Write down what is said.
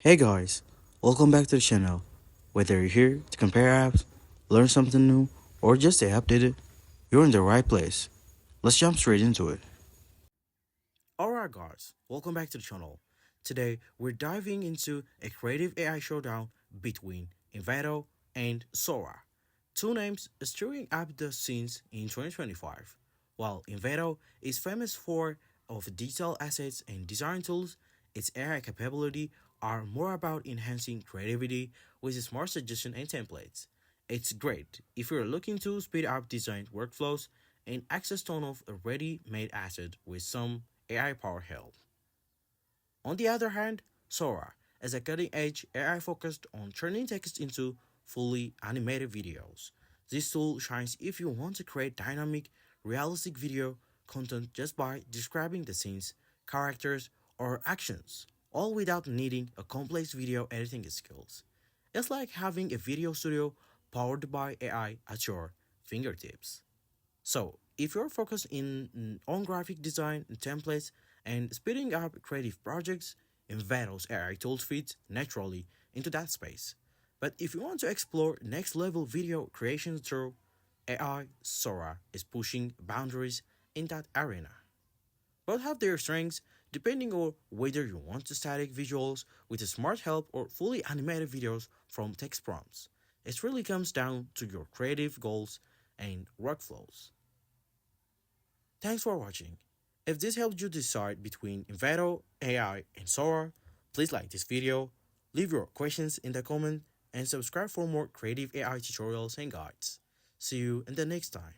Hey guys, welcome back to the channel. Whether you're here to compare apps, learn something new, or just stay updated, you're in the right place. Let's jump straight into it. Alright guys, welcome back to the channel. Today we're diving into a creative AI showdown between Envato and Sora. Two names stirring up the scenes in 2025. While Envato is famous for of digital assets and design tools, its AI capability are more about enhancing creativity with smart suggestions and templates. It's great if you're looking to speed up design workflows and access ton of ready-made assets with some AI power help. On the other hand, Sora is a cutting-edge AI focused on turning text into fully animated videos. This tool shines if you want to create dynamic, realistic video content just by describing the scenes, characters, or actions, all without needing a complex video editing skills. It's like having a video studio powered by AI at your fingertips. So, if you're focused on graphic design and templates and speeding up creative projects, Envato's AI tools fit naturally into that space. But if you want to explore next level video creation through AI, Sora is pushing boundaries in that arena. Both have their strengths depending on whether you want static visuals with a smart help or fully animated videos from text prompts. It really comes down to your creative goals and workflows. Thanks for watching. If this helped you decide between Envato AI and Sora, please like this video, leave your questions in the comment, and subscribe for more creative AI tutorials and guides. See you in the next time.